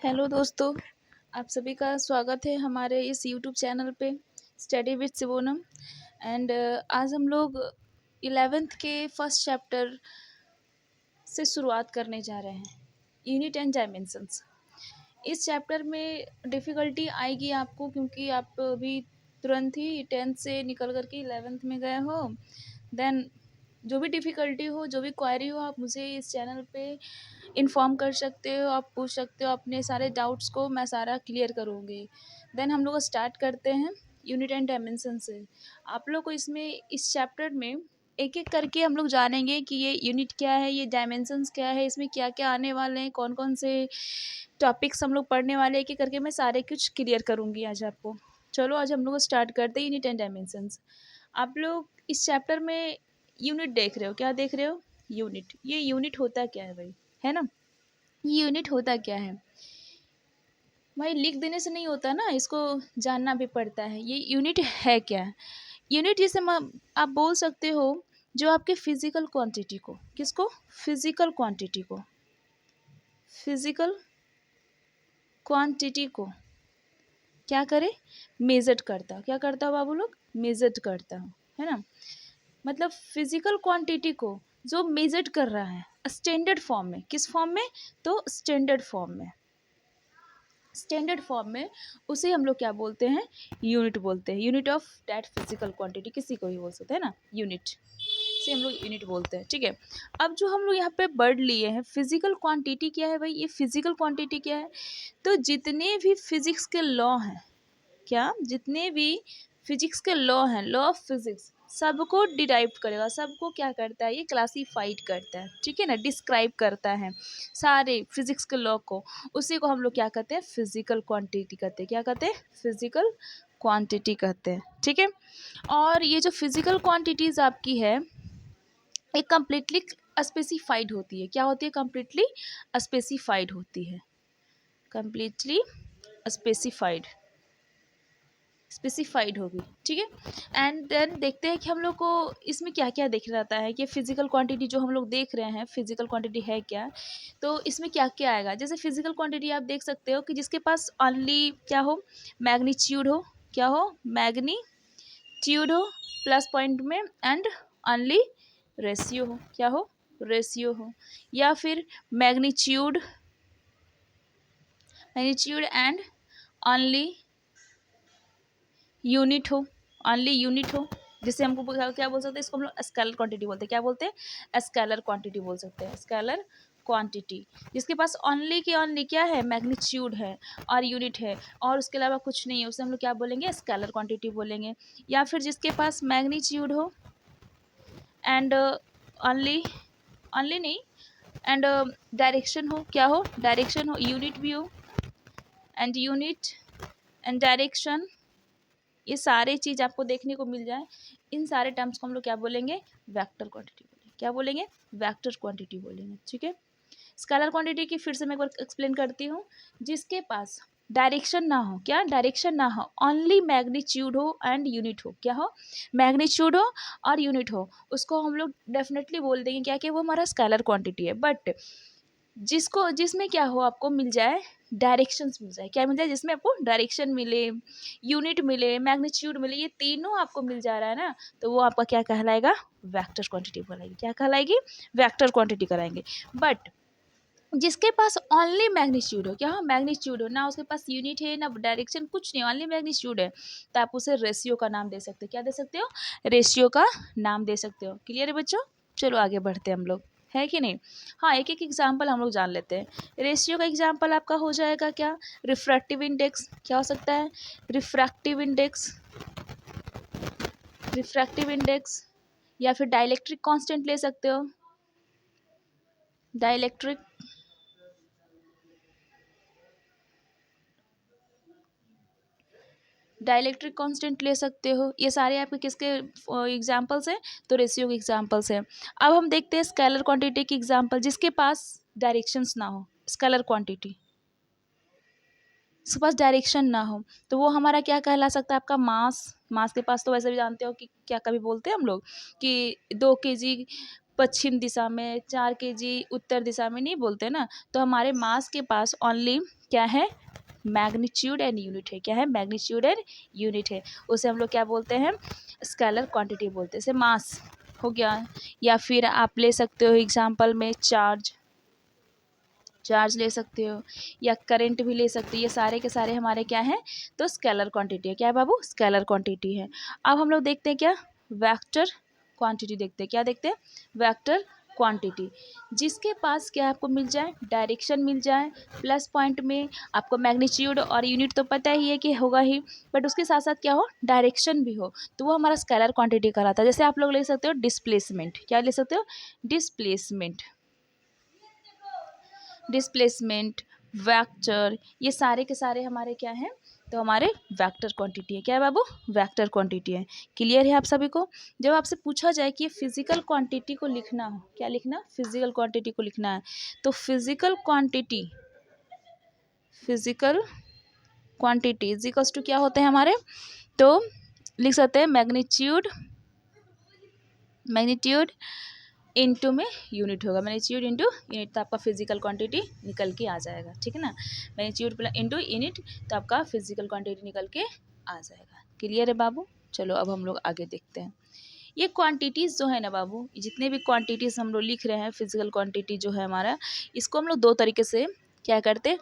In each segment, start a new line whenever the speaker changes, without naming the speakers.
Hello दोस्तों, आप सभी का स्वागत है हमारे इस यूट्यूब चैनल पे स्टडी विद सिवोनम। एंड आज हम लोग 11th के फर्स्ट चैप्टर से शुरुआत करने जा रहे हैं, यूनिट एंड डायमेंशंस। इस चैप्टर में डिफ़िकल्टी आएगी आपको, क्योंकि आप अभी तुरंत ही 10th से निकल कर के 11th में गए हो। देन जो भी डिफ़िकल्टी हो, जो भी क्वेरी हो, आप मुझे इस चैनल पे इन्फॉर्म कर सकते हो, आप पूछ सकते हो अपने सारे डाउट्स को, मैं सारा क्लियर करूँगी। देन हम लोग स्टार्ट करते हैं यूनिट एंड डायमेंशन से। आप लोग को इसमें इस चैप्टर में एक एक करके हम लोग जानेंगे कि ये यूनिट क्या है, ये डायमेंशंस क्या है, इसमें क्या क्या आने वाले हैं, कौन कौन से टॉपिक्स हम लोग पढ़ने वाले हैं। एक एक करके मैं सारे कुछ क्लियर करूँगी आज आपको। चलो आज हम लोग स्टार्ट करते हैं यूनिट एंड डायमेंशंस। आप लोग इस चैप्टर में यूनिट देख रहे हो, क्या देख रहे हो? यूनिट। ये यूनिट होता क्या है भाई, है ना? ये यूनिट होता क्या है भाई? लिख देने से नहीं होता ना, इसको जानना भी पड़ता है। ये यूनिट है क्या? यूनिट जिसे आप बोल सकते हो जो आपके फिजिकल क्वांटिटी को, किसको? फिजिकल क्वांटिटी को, फिजिकल क्वांटिटी को क्या करे? मेजर करता। क्या करता हो बाबू लोग? मेजर करता हो, है ना? मतलब फिजिकल क्वांटिटी को जो मेजर कर रहा है स्टैंडर्ड फॉर्म में। किस फॉर्म में? तो स्टैंडर्ड फॉर्म में। स्टैंडर्ड फॉर्म में उसे हम लोग क्या बोलते हैं? यूनिट बोलते हैं। Unit of that physical quantity, किसी को भी बोल सकते हैं ना, यूनिट से हम लोग यूनिट बोलते हैं। ठीक है, अब जो हम लोग यहाँ पे वर्ड लिए हैं, फिजिकल क्वांटिटी क्या है भाई? ये फिजिकल क्वांटिटी क्या है? तो जितने भी फिजिक्स के लॉ हैं, क्या जितने भी फिजिक्स के लॉ हैं, लॉ ऑफ फिजिक्स, सबको डिराइव करेगा। सबको क्या करता है? ये क्लासीफाइड करता है, ठीक है ना, डिस्क्राइब करता है सारे फिजिक्स के लॉ को। उसी को हम लोग क्या कहते हैं? फिजिकल क्वांटिटी कहते हैं। क्या कहते हैं? फिजिकल क्वांटिटी कहते हैं, ठीक है। और ये जो फिजिकल क्वांटिटीज़ आपकी है, ये कम्प्लीटली स्पेसिफाइड होती है। क्या होती है? कम्प्लीटली स्पेसिफाइड होती है। कम्प्लीटली स्पेसिफाइड, स्पेसिफाइड होगी, ठीक है। एंड देन देखते हैं कि हम लोग को इसमें क्या क्या दिख जाता है कि फिजिकल क्वांटिटी जो हम लोग देख रहे हैं, फिजिकल क्वांटिटी है क्या। तो इसमें क्या क्या आएगा? जैसे फिजिकल क्वांटिटी आप देख सकते हो कि जिसके पास ओनली क्या हो? मैग्नीट्यूड हो। क्या हो? मैग्नीट्यूड हो प्लस पॉइंट में, एंड ओनली रेशियो हो। क्या हो? रेशियो हो। या फिर magnitude, magnitude and only unit हो, ओनली यूनिट हो। जिससे हमको क्या बोल सकते हैं? इसको हम लोग स्केलर क्वांटिटी बोलते हैं। क्या बोलते हैं? स्केलर क्वांटिटी बोल सकते हैं। स्केलर क्वांटिटी जिसके पास ओनली की ओनली क्या है? मैग्नीट्यूड है और यूनिट है, और उसके अलावा कुछ नहीं है, उसे हम लोग क्या बोलेंगे? स्केलर क्वांटिटी बोलेंगे। या फिर जिसके पास मैग्नीट्यूड हो एंड ओनली, ओनली नहीं, एंड डायरेक्शन हो। क्या हो? डायरेक्शन हो। यूनिट भी हो, एंड यूनिट एंड डायरेक्शन, ये सारे चीज़ आपको देखने को मिल जाए, इन सारे टर्म्स को हम लोग क्या बोलेंगे? वेक्टर क्वांटिटी बोलेंगे। क्या बोलेंगे? वेक्टर क्वांटिटी बोलेंगे, ठीक है। स्केलर क्वांटिटी की फिर से मैं एक बार एक्सप्लेन करती हूँ। जिसके पास डायरेक्शन ना हो, क्या डायरेक्शन ना हो, ओनली मैग्नीट्यूड हो एंड यूनिट हो। क्या हो? मैग्नीट्यूड हो और यूनिट हो, उसको हम लोग डेफिनेटली बोल देंगे क्या कि वो हमारा स्केलर क्वांटिटी है। बट जिसको, जिसमें क्या हो, आपको मिल जाए डायरेक्शंस मिल जाए। क्या मिल जाए? जिसमें आपको डायरेक्शन मिले, यूनिट मिले, मैग्नीट्यूड मिले, ये तीनों आपको मिल जा रहा है ना, तो वो आपका क्या कहलाएगा? वेक्टर क्वांटिटी कहलाएगी। क्या कहलाएगी? वेक्टर क्वांटिटी कराएंगे। बट जिसके पास ओनली मैग्नीट्यूड हो, क्या हो? मैग्नीट्यूड हो, ना उसके पास यूनिट है ना डायरेक्शन, कुछ नहीं, ओनली मैग्नीट्यूड है, तो आप उसे रेशियो का नाम दे सकते हो। क्या दे सकते हो? रेशियो का नाम दे सकते हो। क्लियर है बच्चों? चलो आगे बढ़ते हैं हम लोग, है कि नहीं? हाँ, एक एक एग्जाम्पल हम लोग जान लेते हैं। रेशियो का एग्जाम्पल आपका हो जाएगा क्या? Refractive index. क्या हो सकता है? Refractive index, refractive index. या फिर डाइलेक्ट्रिक कांस्टेंट ले सकते हो, डाइलेक्ट्रिक, डाइलेक्ट्रिक कांस्टेंट ले सकते हो। ये सारे आपके किसके एग्जाम्पल्स हैं? तो रेशियो के एग्जाम्पल्स हैं। अब हम देखते हैं स्केलर क्वांटिटी की एग्जाम्पल। जिसके पास डायरेक्शंस ना हो, स्केलर क्वांटिटी, उसके पास डायरेक्शन ना हो, तो वो हमारा क्या कहला सकता है? आपका मास। मास के पास तो वैसे भी जानते हो कि क्या कभी बोलते हैं हम लोग कि 2 kg पश्चिम दिशा में, 4 केजी उत्तर दिशा में नहीं बोलते ना। तो हमारे मास के पास ओनली क्या है, मैग्नीट्यूड एंड यूनिट है। क्या है, मैग्नीट्यूड एंड यूनिट है। उसे हम लोग क्या बोलते हैं, स्केलर क्वांटिटी बोलते हैं। जैसे मास हो गया, या फिर आप ले सकते हो एग्जाम्पल में चार्ज ले सकते हो, या करंट भी ले सकते हो। ये सारे के सारे हमारे क्या हैं, तो स्केलर क्वांटिटी है। क्या है बाबू, स्केलर क्वांटिटी है। अब हम लोग देखते हैं क्या, वेक्टर क्वांटिटी देखते हैं। क्या देखते हैं, वेक्टर क्वांटिटी, जिसके पास क्या आपको मिल जाए, डायरेक्शन मिल जाए, प्लस पॉइंट में आपको मैग्नीट्यूड और यूनिट तो पता ही है कि होगा ही, बट उसके साथ साथ क्या हो, डायरेक्शन भी हो, तो वो हमारा स्केलर क्वांटिटी कहलाता है। जैसे आप लोग ले सकते हो डिस्प्लेसमेंट। क्या ले सकते हो, डिस्प्लेसमेंट, डिस्प्लेसमेंट, वेक्टर, ये सारे के सारे हमारे क्या हैं, तो हमारे वेक्टर क्वांटिटी है। क्या है बाबू, वेक्टर क्वांटिटी है। क्लियर है आप सभी को। जब आपसे पूछा जाए कि फिजिकल क्वांटिटी को लिखना हो, क्या लिखना, फिजिकल क्वांटिटी को लिखना है, तो physical quantity is equals to क्या होते हैं हमारे, तो लिख सकते हैं मैग्नीट्यूड इनटू में यूनिट होगा, मैग्नीट्यूड इनटू यूनिट, तो आपका फिजिकल क्वांटिटी निकल के आ जाएगा। ठीक है ना, मैग्नीट्यूड प्लस इनटू यूनिट, तो आपका फिजिकल क्वांटिटी निकल के आ जाएगा। क्लियर है बाबू। चलो अब हम लोग आगे देखते हैं। ये क्वांटिटीज़ जो है ना बाबू, जितने भी क्वांटिटीज़ हम लोग लिख रहे हैं, फिजिकल क्वांटिटी जो है हमारा, इसको हम लोग दो तरीके से क्या करते,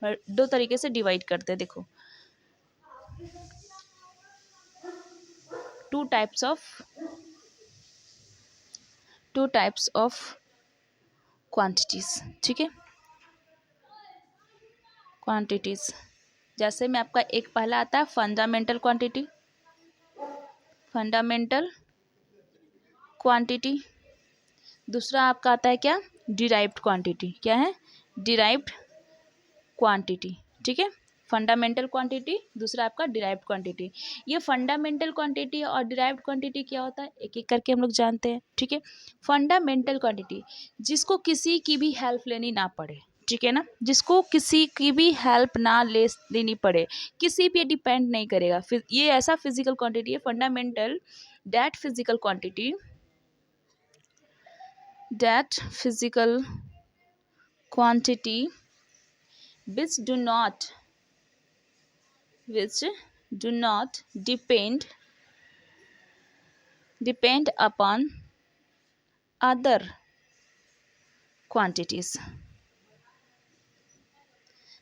दो तरीके से डिवाइड करते हैं। देखो, टू टाइप्स ऑफ क्वांटिटीज़। ठीक है, क्वांटिटीज़, जैसे में आपका एक पहला आता है फंडामेंटल क्वांटिटी, दूसरा आपका आता है क्या, डिराइव्ड क्वांटिटी। क्या है, डिराइव्ड क्वांटिटी। ठीक है, फंडामेंटल क्वांटिटी, दूसरा आपका डिराइव्ड क्वांटिटी। ये फंडामेंटल क्वांटिटी और डिराइव्ड क्वांटिटी क्या होता है, एक एक करके हम लोग जानते हैं। ठीक है, फंडामेंटल क्वांटिटी, जिसको किसी की भी हेल्प लेनी ना पड़े। ठीक है ना, जिसको किसी की भी हेल्प ना लेनी पड़े, किसी पे डिपेंड नहीं करेगा, फिर ये ऐसा फिजिकल क्वांटिटी है fundamental, that physical quantity which do not depend upon other quantities।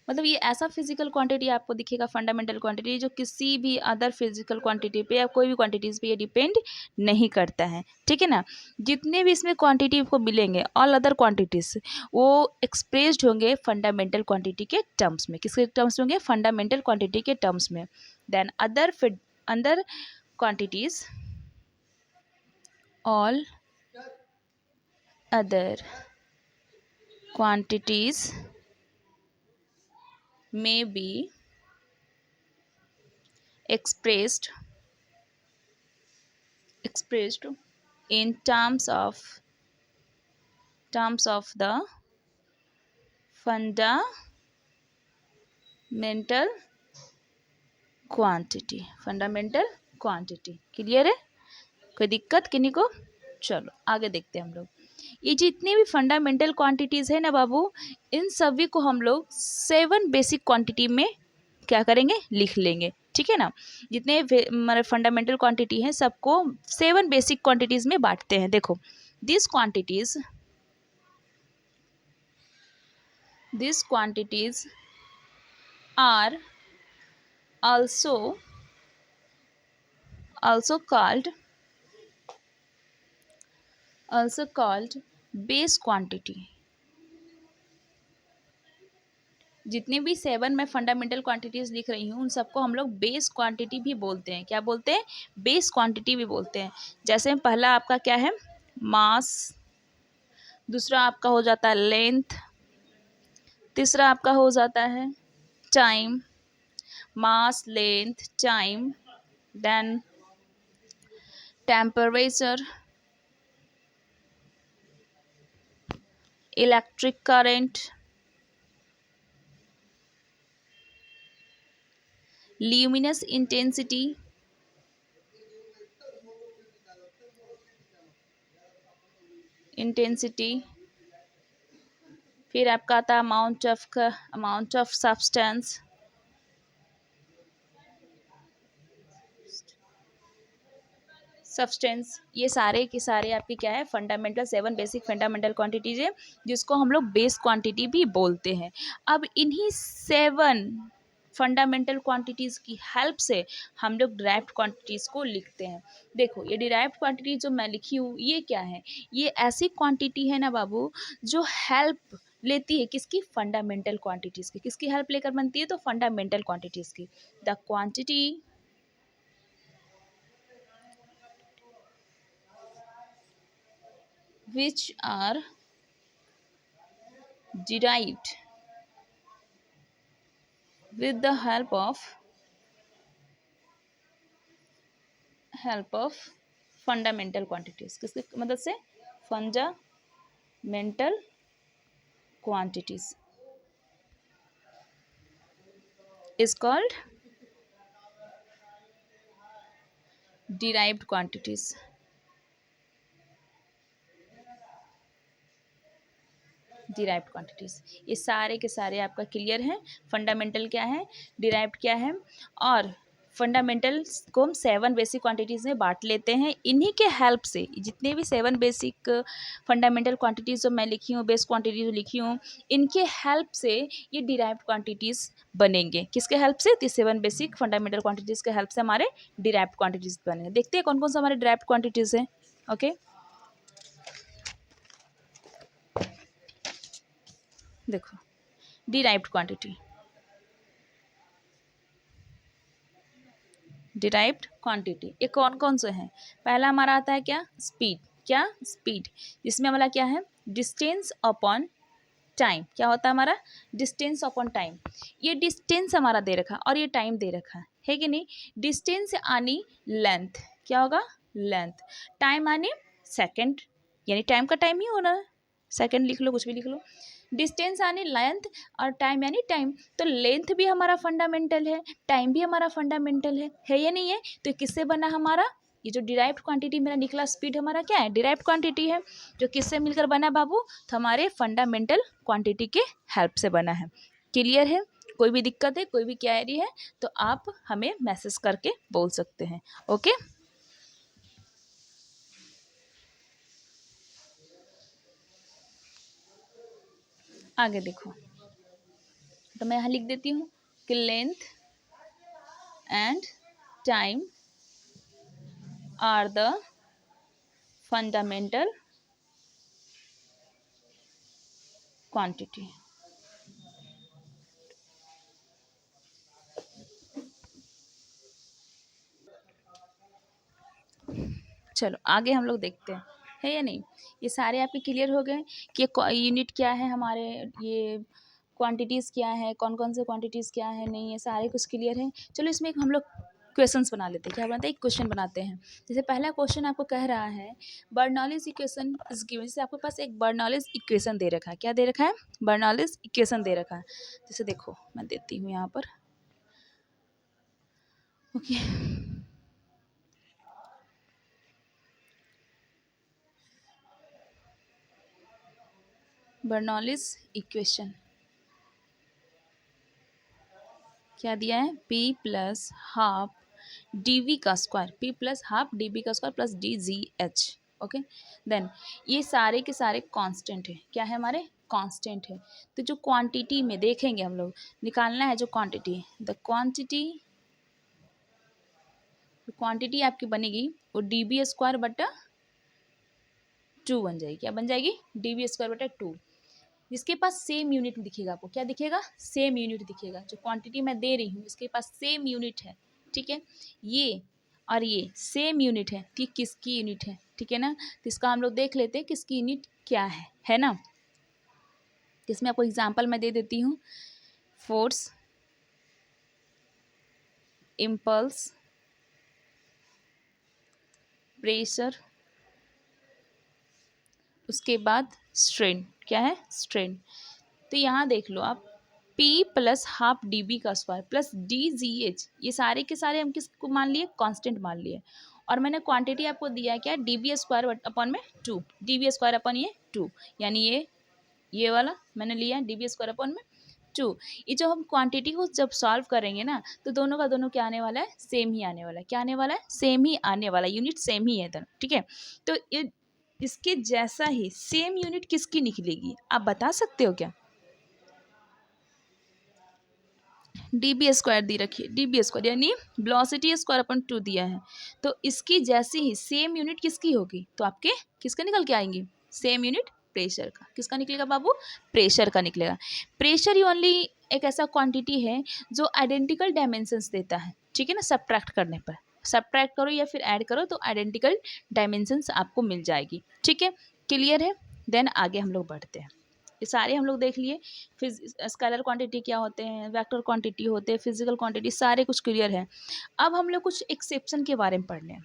मतलब ये ऐसा फिजिकल क्वांटिटी आपको दिखेगा, फंडामेंटल क्वांटिटी, जो किसी भी अदर फिजिकल क्वांटिटी पे या कोई भी क्वांटिटीज़ पे ये डिपेंड नहीं करता है। ठीक है ना, जितने भी इसमें क्वांटिटी आपको मिलेंगे, ऑल अदर क्वांटिटीज़, वो एक्सप्रेस्ड होंगे फंडामेंटल क्वांटिटी के टर्म्स में। किसके टर्म्स में होंगे, फंडामेंटल क्वांटिटी के टर्म्स में। Then other quantities, all other quantities may be expressed in terms of the fundamental quantity। Clear है, कोई दिक्कत किन्हीं को। चलो आगे देखते हैं हम लोग। ये जितनी भी फंडामेंटल क्वांटिटीज़ है ना बाबू, इन सभी को हम लोग 7 बेसिक क्वांटिटी में क्या करेंगे, लिख लेंगे। ठीक है ना, जितने हमारे फंडामेंटल क्वांटिटी हैं सबको 7 बेसिक क्वांटिटीज़ में बांटते हैं। देखो, this quantities are also called base quantity. जितनी भी 7 मैं फंडामेंटल क्वांटिटीज़ लिख रही हूँ, उन सबको हम लोग बेस क्वांटिटी भी बोलते हैं। क्या बोलते हैं, बेस क्वांटिटी भी बोलते हैं। जैसे पहला आपका क्या है, मास, दूसरा आपका हो जाता है लेंथ, तीसरा आपका हो जाता है time, mass, length, time, then temperature, electric current, luminous intensity, intensity, फिर आपका आता है अमाउंट ऑफ सब्सटेंस, ये सारे के सारे आपके क्या है, फंडामेंटल 7 बेसिक फंडामेंटल क्वांटिटीज है, जिसको हम लोग बेस क्वांटिटी भी बोलते हैं। अब इन्हीं 7 फंडामेंटल क्वांटिटीज की हेल्प से हम लोग डिराइव्ड क्वांटिटीज को लिखते हैं। देखो ये डिराइव्ड क्वांटिटी जो मैं लिखी हूँ ये क्या है, ये ऐसी क्वांटिटी है ना बाबू जो हेल्प लेती है किसकी, फंडामेंटल क्वांटिटीज की। किसकी हेल्प लेकर बनती है, तो फंडामेंटल क्वांटिटीज की। The quantity which are derived with the help of fundamental quantities। किसकी मदद से, fundamental quantities is called derived quantities। Derived quantities, ये सारे के सारे आपका क्लियर है। फंडामेंटल क्या है, डिराइव्ड क्या है, और फंडामेंटल्स को हम 7 बेसिक क्वांटिटीज़ में बांट लेते हैं। इन्हीं के हेल्प से जितने भी 7 बेसिक फंडामेंटल क्वांटिटीज़ जो मैं लिखी हूँ, बेस क्वांटिटी जो लिखी हूँ, इनके हेल्प से ये डिराइव्ड क्वांटिटीज़ बनेंगे। किसके हेल्प से, तो 7 बेसिक फंडामेंटल क्वांटिटीज़ के हेल्प से हमारे डिराइव्ड क्वांटिटीज़ बनेंगे। देखते हैं कौन कौन से हमारे डिराइव्ड क्वांटिटीज़ हैं। ओके देखो, डिराइव्ड क्वांटिटी, डिराइव्ड क्वांटिटी ये कौन कौन से हैं। पहला हमारा आता है क्या, स्पीड। क्या, स्पीड, जिसमें हमारा क्या है, डिस्टेंस अपॉन टाइम। क्या होता है हमारा, डिस्टेंस अपॉन टाइम। ये डिस्टेंस हमारा दे रखा और ये टाइम दे रखा है कि नहीं। डिस्टेंस आनी लेंथ, क्या होगा, लेंथ। टाइम आनी सेकंड, यानी टाइम का टाइम ही होना है, सेकंड लिख लो, कुछ भी लिख लो। डिस्टेंस यानी लेंथ और टाइम यानी टाइम। तो लेंथ भी हमारा फंडामेंटल है, टाइम भी हमारा फंडामेंटल है या नहीं है। तो किससे बना हमारा, ये जो डिराइव्ड क्वांटिटी मेरा निकला स्पीड हमारा क्या है, डिराइव्ड क्वांटिटी है। जो किससे मिलकर बना बाबू, तो हमारे फंडामेंटल क्वांटिटी के हेल्प से बना है। क्लियर है, कोई भी दिक्कत है, कोई भी क्वेरी है तो आप हमें मैसेज करके बोल सकते हैं। ओके आगे देखो, तो मैं यहाँ लिख देती हूँ कि length and time are the fundamental quantity. चलो आगे हम लोग देखते हैं, है या नहीं। ये सारे आपके क्लियर हो गए कि यूनिट क्या है हमारे, ये क्वांटिटीज़ क्या है, कौन कौन से क्वांटिटीज़ क्या है, नहीं ये सारे कुछ क्लियर है। चलो इसमें एक हम लोग क्वेश्चंस बना लेते हैं। क्या बनाते हैं, एक क्वेश्चन बनाते हैं। जैसे पहला क्वेश्चन आपको कह रहा है बर्नौलीज इक्वेशन इज गिवन। जैसे आपके पास एक बर्नौलीज इक्वेशन दे रखा है, क्या दे रखा है, बर्नौलीज इक्वेशन दे रखा है। जैसे देखो मैं देती हूँ यहाँ पर, ओके बर्नौलीज इक्वेशन क्या दिया है, p plus half D V का square, p plus half D B का square plus D G H. Okay then ये सारे के सारे कांस्टेंट है, क्या है हमारे, कांस्टेंट है। तो जो क्वांटिटी में देखेंगे हम लोग, निकालना है जो क्वांटिटी, द क्वांटिटी आपकी बनेगी वो डी बी स्क्वायर बटा 2 बन जाएगी। क्या बन जाएगी, डी बी स्क्वायर बटा 2। जिसके पास सेम यूनिट दिखेगा, आपको क्या दिखेगा, सेम यूनिट दिखेगा। जो क्वांटिटी मैं दे रही हूँ इसके पास सेम यूनिट है, ठीक है। ये और ये सेम यूनिट है, ठीक, किसकी यूनिट है, ठीक है ना। तो इसका हम लोग देख लेते हैं किसकी यूनिट क्या है ना। इसमें आपको एग्जांपल मैं दे देती हूँ, फोर्स, इम्पल्स, प्रेशर, उसके बाद स्ट्रेन। क्या है, स्ट्रेन। तो यहाँ देख लो आप, P plus half D B का square plus D G H, ये सारे के सारे हम किसको मान लिए, कांस्टेंट मान लिए। और मैंने क्वांटिटी आपको दिया है क्या, डी बी स्क्वायर अपॉन में 2, डी बी स्क्वायर अपॉन ये 2, यानी ये वाला मैंने लिया डी बी स्क्वायर अपॉन में 2। ये जो हम क्वांटिटी को जब सॉल्व करेंगे ना, तो दोनों का दोनों क्या आने वाला है, सेम ही आने वाला है। क्या आने वाला है, सेम ही आने वाला है, यूनिट सेम ही है दोनों, ठीक है। तो ये इसके जैसा ही सेम यूनिट किसकी निकलेगी, आप बता सकते हो क्या? डी बी स्क्वायर दी रखी है, डी बी स्क्वायर यानी वेलोसिटी स्क्वायर अपन 2 दिया है, तो इसकी जैसी ही सेम यूनिट किसकी होगी, तो आपके किसका निकल के आएंगी, सेम यूनिट प्रेशर का। किसका निकलेगा बाबू, प्रेशर का निकलेगा। प्रेशर ही ओनली एक ऐसा क्वांटिटी है जो आइडेंटिकल डायमेंशंस देता है, ठीक है ना। सब्ट्रैक्ट करने पर, सब्ट्रैक्ट करो या फिर ऐड करो तो आइडेंटिकल डायमेंशंस आपको मिल जाएगी, ठीक है। क्लियर है। देन आगे हम लोग बढ़ते हैं। ये सारे हम लोग देख लिए, फिर स्केलर क्वांटिटी क्या होते हैं, वेक्टर क्वांटिटी होते हैं, फिजिकल क्वांटिटी, सारे कुछ क्लियर है। अब हम लोग कुछ एक्सेप्शन के बारे में पढ़ लें।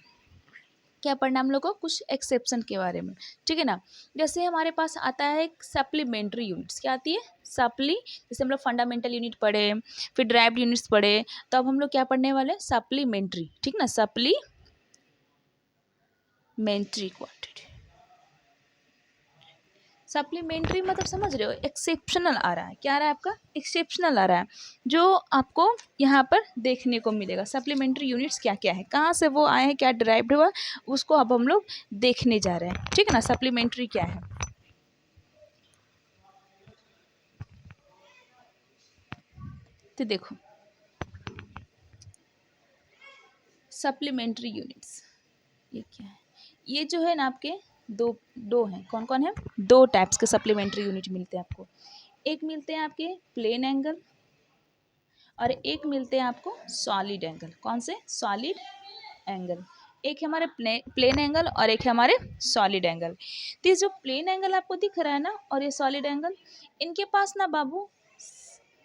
क्या पढ़ना हम लोग को, कुछ एक्सेप्शन के बारे में, ठीक है ना। जैसे हमारे पास आता है सप्लीमेंट्री यूनिट्स, क्या आती है, सप्ली, जैसे हम लोग फंडामेंटल यूनिट पढ़े, फिर ड्राइव्ड यूनिट्स पढ़े, तो अब हम लोग क्या पढ़ने वाले हैं, सप्लीमेंट्री, ठीक ना, सप्लीमेंट्री क्वांटिटी। सप्लीमेंट्री मतलब समझ रहे हो, एक्सेप्शनल आ रहा है, क्या आ रहा है आपका, एक्सेप्शनल आ रहा है, जो आपको यहाँ पर देखने को मिलेगा। सप्लीमेंट्री यूनिट्स क्या क्या है, कहाँ से वो आए हैं, क्या डिराइव्ड हुआ, उसको अब हम लोग देखने जा रहे हैं, ठीक है ना। सप्लीमेंट्री क्या है, तो देखो सप्लीमेंट्री यूनिट्स ये क्या है, ये जो है ना आपके दो हैं, कौन कौन है, दो टाइप्स के सप्लीमेंट्री यूनिट मिलते हैं आपको। एक मिलते हैं आपके प्लेन एंगल और एक मिलते हैं आपको सॉलिड एंगल। कौन से, सॉलिड एंगल। एक है हमारे प्लेन एंगल और एक है हमारे सॉलिड एंगल। तो ये जो प्लेन एंगल आपको दिख रहा है ना और ये सॉलिड एंगल, इनके पास ना बाबू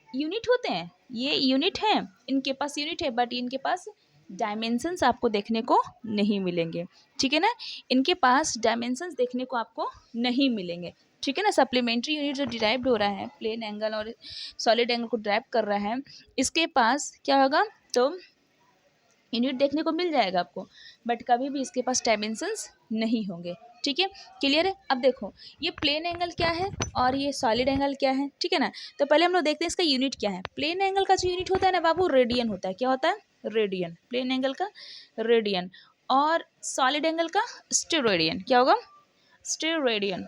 यूनिट होते हैं, ये यूनिट है, इनके पास यूनिट है, बट इनके पास डायमेंशंस आपको देखने को नहीं मिलेंगे, ठीक है ना। इनके पास डायमेंशंस देखने को आपको नहीं मिलेंगे, ठीक है ना। सप्लीमेंट्री यूनिट जो डिराइव्ड हो रहा है, प्लेन एंगल और सॉलिड एंगल को ड्राइव कर रहा है, इसके पास क्या होगा, तो यूनिट देखने को मिल जाएगा आपको, बट कभी भी इसके पास डायमेंशंस नहीं होंगे, ठीक है। क्लियर है। अब देखो ये प्लेन एंगल क्या है और ये सॉलिड एंगल क्या है, ठीक है ना। तो पहले हम लोग देखते हैं इसका यूनिट क्या है। प्लेन एंगल का जो यूनिट होता है ना बाबू, रेडियन होता है। क्या होता है, रेडियन, प्लेन एंगल का रेडियन। और सॉलिड एंगल का स्टेरोडियन, क्या होगा, स्टेरोडियन,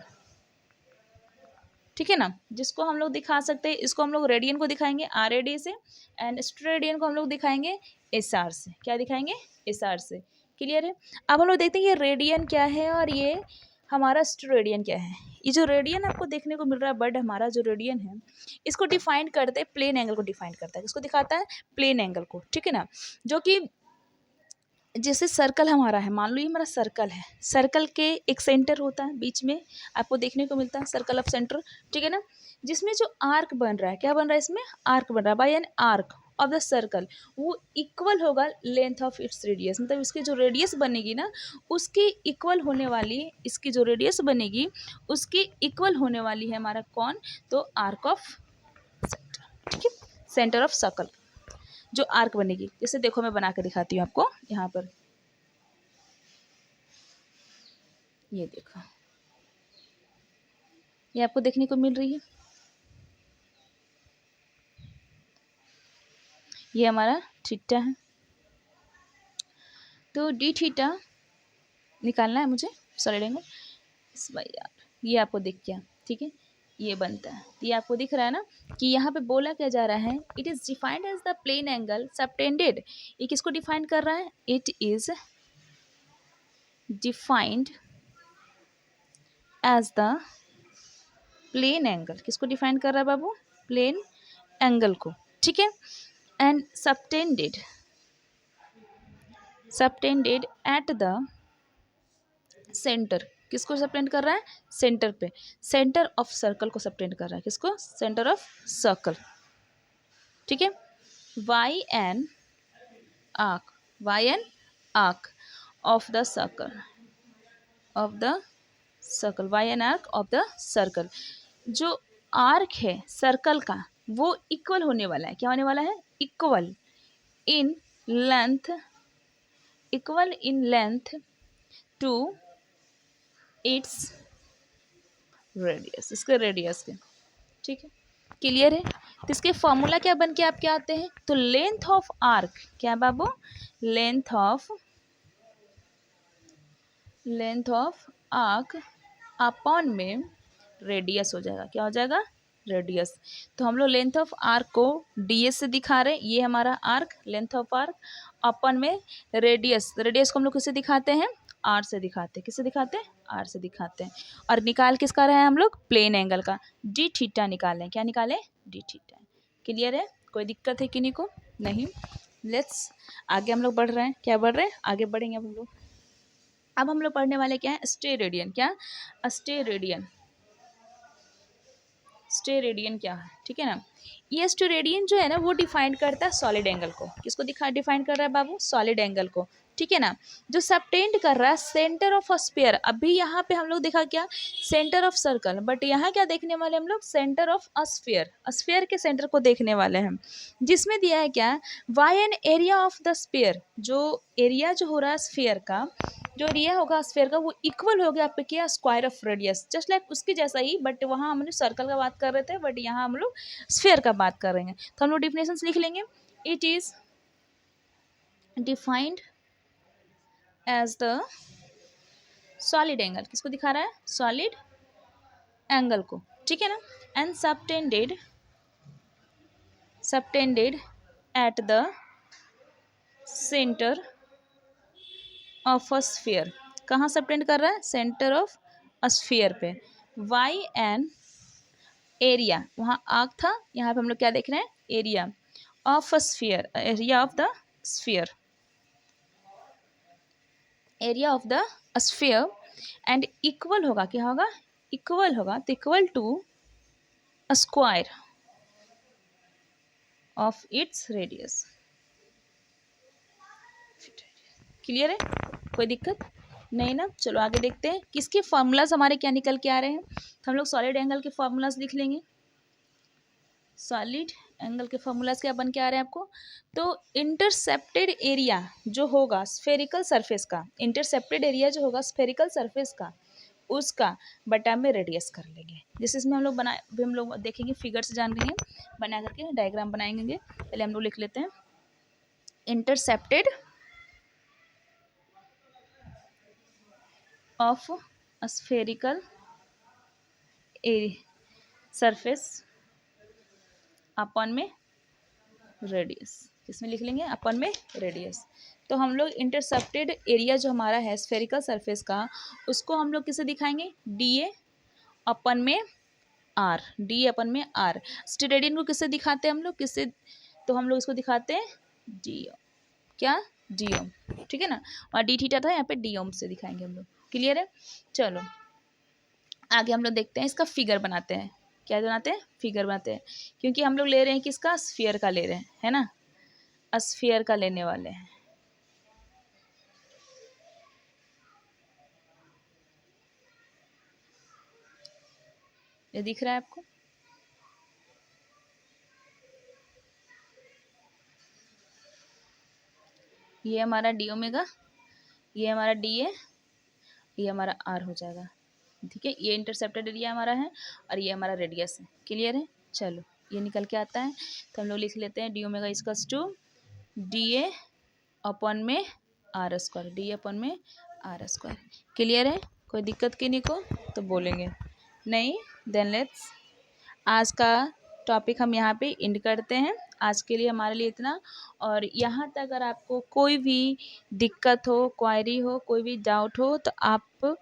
ठीक है ना। जिसको हम लोग दिखा सकते हैं, इसको हम लोग रेडियन को दिखाएंगे RAD से, एंड स्टेरोडियन को हम लोग दिखाएंगे SR से। क्या दिखाएंगे, SR से। क्लियर है। अब हम लोग देखते हैं ये रेडियन क्या है और ये हमारा स्टेरोडियन क्या है। ये जो रेडियन आपको देखने को मिल रहा है बर्ड, हमारा जो रेडियन है, इसको डिफाइन करते हैं, प्लेन एंगल को डिफाइन करता है। इसको दिखाता है प्लेन एंगल को, ठीक है ना। जो कि जैसे सर्कल हमारा है, मान लो ये हमारा सर्कल है, सर्कल के एक सेंटर होता है बीच में, आपको देखने को मिलता है सर्कल ऑफ सेंटर, ठीक है ना। जिसमें जो आर्क बन रहा है, क्या बन रहा है, इसमें आर्क बन रहा है by an arc of the circle, वो इक्वल होगा लेंथ ऑफ इट्स रेडियस, मतलब इसकी जो रेडियस बनेगी ना, उसकी इक्वल होने वाली, इसकी जो रेडियस बनेगी उसकी इक्वल होने वाली है हमारा कौन, तो आर्क ऑफ सेंटर, ठीक है, सेंटर ऑफ सर्कल जो आर्क बनेगी। जैसे देखो मैं बना के दिखाती हूँ आपको यहाँ पर, ये देखो, ये आपको देखने को मिल रही है, ये हमारा थीटा है। तो डी थीटा निकालना है मुझे, सॉलिड एंगल इस भाई यार, ये आपको दिख गया, ठीक है, ये बनता है। तो ये आपको दिख रहा है ना कि यहाँ पे बोला क्या जा रहा है, it is defined as the plane angle subtended. ये किसको डिफाइन कर रहा है, it is defined as the plane angle. किसको डिफाइन कर रहा है बाबू, प्लेन एंगल को, ठीक है। And subtended, subtended at the centre, किसको सबटेंड कर रहा है, सेंटर पे, सेंटर ऑफ सर्कल को सबटेंड कर रहा है, किसको, सेंटर ऑफ सर्कल, ठीक है। By an arc, by an arc of the circle, of the circle, by an arc of the circle. जो आर्क है सर्कल का वो इक्वल होने वाला है, क्या होने वाला है, equal in length equal in length to its radius, इसके रेडियस के, ठीक है, क्लियर है। तो इसके फॉर्मूला क्या बन के आपके आते हैं, तो लेंथ ऑफ आर्क, क्या बाबू, लेंथ ऑफ आर्क अपॉन में रेडियस हो जाएगा, क्या हो जाएगा, रेडियस। तो हम लोग लेंथ ऑफ आर्क को ds से दिखा रहे हैं, ये हमारा आर्क, लेंथ ऑफ आर्क अपन में रेडियस, रेडियस को हम लोग किससे दिखाते हैं, r से दिखाते हैं, किससे दिखाते हैं, r से दिखाते हैं। और निकाल किसका रहे हैं हम लोग, प्लेन एंगल का, d थीटा निकालें, क्या निकालें, d थीटा। क्लियर है, कोई दिक्कत है किन्हीं को, नहीं। लेट्स आगे हम लोग बढ़ रहे हैं, क्या बढ़ रहे हैं, आगे बढ़ेंगे हम लोग। अब हम लोग पढ़ने वाले क्या है, स्टेरेडियन, क्या, स्टेरेडियन, स्टेरेडियन क्या है, ठीक है ना। ये स्टेरेडियन जो है ना वो डिफाइन करता है सॉलिड एंगल को, किसको डिफाइन कर रहा है बाबू, सॉलिड एंगल को, ठीक है ना, जो सबटेंड कर रहा है सेंटर ऑफ अ स्फीयर। अभी यहाँ पे हम लोग देखा क्या, सेंटर ऑफ सर्कल, बट यहाँ क्या देखने वाले हम लोग, centre of a sphere, sphere के सेंटर को देखने वाले हैं, जिसमें दिया है क्या, by an area of the sphere, जो एरिया जो हो रहा है स्फीयर का, जो एरिया होगा स्फीयर का वो इक्वल हो गया आपके क्या, square of radius, just like उसके जैसा ही, बट वहाँ हम लोग सर्कल का बात कर रहे थे, बट यहाँ हम लोग स्फीयर का बात कर रहे हैं। तो हम लोग डिफिनेशंस लिख लेंगे, it is defined as the solid angle, किसको दिखा रहा है, सॉलिड एंगल को, ठीक है ना, and subtended at the centre of a sphere, कहाँ सबटेंड कर रहा है, सेंटर ऑफ अ स्फीयर पे, वाई एन एरिया, वहाँ आर्क था, यहाँ पे हम लोग क्या देख रहे हैं, area of a sphere, area of the sphere, area of the sphere, and equal होगा, क्या होगा, इक्वल होगा, तो equal to a square of its radius. Clear है, कोई दिक्कत नहीं ना। चलो आगे देखते हैं किसके फॉर्मूलाज हमारे क्या निकल के आ रहे हैं। तो हम लोग सॉलिड एंगल के फॉर्मूलाज लिख लेंगे, सॉलिड एंगल के फॉर्मूलाज क्या बन के आ रहे हैं आपको, तो इंटरसेप्टेड एरिया जो होगा स्फेरिकल सरफेस का, इंटरसेप्टेड एरिया जो होगा स्फेरिकल सरफेस का, उसका बटा में रेडियस कर लेंगे। जैसे इसमें हम लोग हम लोग देखेंगे, फिगर से जान लेंगे, बना करके डायग्राम बनाएंगे। पहले हम लोग लिख लेते हैं, इंटरसेप्टेड ऑफ स्फेरिकल सरफेस अपन में रेडियस, किसमें लिख लेंगे, अपन में रेडियस। तो हम लोग इंटरसेप्टेड एरिया जो हमारा है स्फेरिकल सरफेस का, उसको हम लोग किसे दिखाएंगे, डी ए अपन में आर, डी अपन में आर। स्टेरेडियन को किससे दिखाते हैं हम लोग, किससे, तो हम लोग इसको दिखाते हैं डी, क्या, डी ओम, ठीक है ना, और डी थीटा था, यहाँ पे डी ओम से दिखाएंगे हम लोग। क्लियर है, चलो आगे हम लोग देखते हैं, इसका फिगर बनाते हैं, क्या बनाते हैं, फिगर बनाते हैं, क्योंकि हम लोग ले रहे हैं किसका, स्फीयर का ले रहे हैं, है ना, स्फीयर का लेने वाले हैं। ये दिख रहा है आपको, ये हमारा डी ओमेगा, ये हमारा डी ए, ये हमारा आर हो जाएगा, ठीक है। ये इंटरसेप्टेड एरिया हमारा है और ये हमारा रेडियस है। क्लियर है, चलो ये निकल के आता है, तो हम लोग लिख लेते हैं D omega equals to D A अपन में आर स्क्वायर, डी अपन में आर स्क्वायर। क्लियर है, कोई दिक्कत किन्हीं को तो बोलेंगे नहीं, देन लेट्स आज का टॉपिक हम यहाँ पे एंड करते हैं। आज के लिए हमारे लिए इतना, और यहाँ तक अगर आपको कोई भी दिक्कत हो, क्वायरी हो, कोई भी डाउट हो, तो आप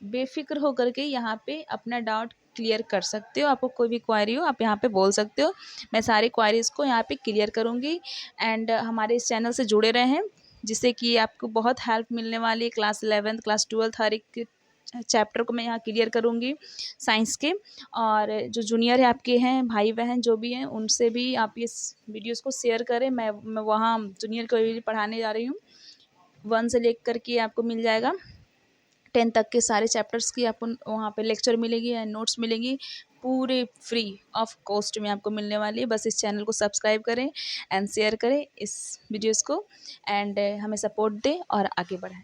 बेफिक्र हो करके यहाँ पे अपना डाउट क्लियर कर सकते हो। आपको कोई भी क्वायरी हो आप यहाँ पे बोल सकते हो, मैं सारी क्वायरीज़ को यहाँ पे क्लियर करूँगी। एंड हमारे इस चैनल से जुड़े रहें, जिससे कि आपको बहुत हेल्प मिलने वाली है। क्लास 11th क्लास 12th हर एक चैप्टर को मैं यहाँ क्लियर करूँगी साइंस के। और जो जूनियर है आपके हैं, भाई बहन जो भी हैं, उनसे भी आप इस वीडियोस को शेयर करें। मैं वहाँ जूनियर को भी पढ़ाने जा रही हूँ, 1 से लेकर के आपको मिल जाएगा 10 तक के सारे चैप्टर्स की आपको वहाँ पे लेक्चर मिलेगी, नोट्स मिलेंगी, पूरे फ्री ऑफ कॉस्ट में आपको मिलने वाली है। बस इस चैनल को सब्सक्राइब करें एंड शेयर करें इस वीडियोज़ को, एंड हमें सपोर्ट दें और आगे बढ़ाएं।